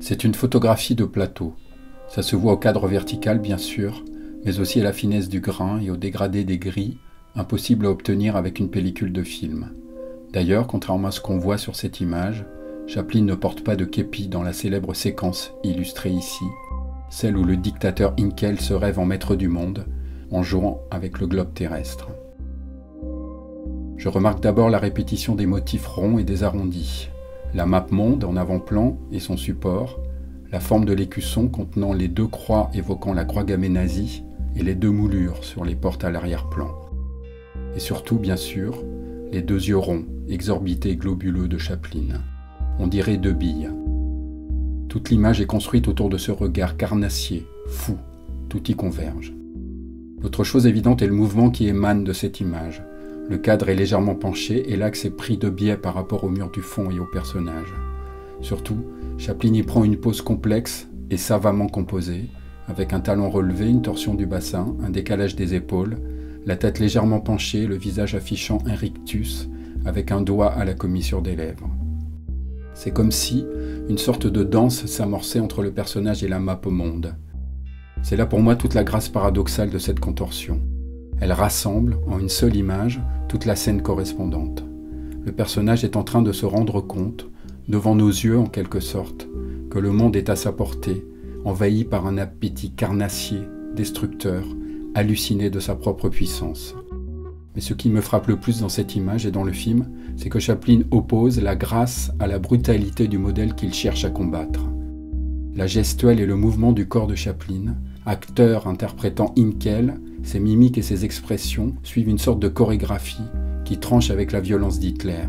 C'est une photographie de plateau. Ça se voit au cadre vertical bien sûr, mais aussi à la finesse du grain et au dégradé des gris, impossible à obtenir avec une pellicule de film. D'ailleurs, contrairement à ce qu'on voit sur cette image, Chaplin ne porte pas de képi dans la célèbre séquence illustrée ici, celle où le dictateur Inkel se rêve en maître du monde, en jouant avec le globe terrestre. Je remarque d'abord la répétition des motifs ronds et des arrondis, la map monde en avant-plan et son support, la forme de l'écusson contenant les deux croix évoquant la croix gammée nazie et les deux moulures sur les portes à l'arrière-plan. Et surtout, bien sûr, les deux yeux ronds, exorbités et globuleux de Chaplin. On dirait deux billes. Toute l'image est construite autour de ce regard carnassier, fou, tout y converge. L'autre chose évidente est le mouvement qui émane de cette image. Le cadre est légèrement penché et l'axe est pris de biais par rapport au mur du fond et au personnage. Surtout, Chaplin y prend une pose complexe et savamment composée, avec un talon relevé, une torsion du bassin, un décalage des épaules, la tête légèrement penchée, le visage affichant un rictus, avec un doigt à la commissure des lèvres. C'est comme si une sorte de danse s'amorçait entre le personnage et la map au monde. C'est là pour moi toute la grâce paradoxale de cette contorsion. Elle rassemble, en une seule image, toute la scène correspondante. Le personnage est en train de se rendre compte, devant nos yeux en quelque sorte, que le monde est à sa portée, envahi par un appétit carnassier, destructeur, halluciné de sa propre puissance. Mais ce qui me frappe le plus dans cette image et dans le film, c'est que Chaplin oppose la grâce à la brutalité du modèle qu'il cherche à combattre. La gestuelle et le mouvement du corps de Chaplin, acteur interprétant Inkel, ses mimiques et ses expressions suivent une sorte de chorégraphie qui tranche avec la violence d'Hitler.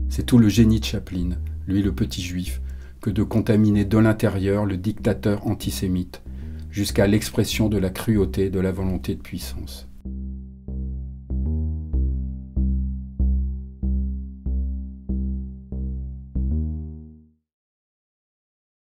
C'est tout le génie de Chaplin, lui le petit juif, que de contaminer de l'intérieur le dictateur antisémite, jusqu'à l'expression de la cruauté de la volonté de puissance.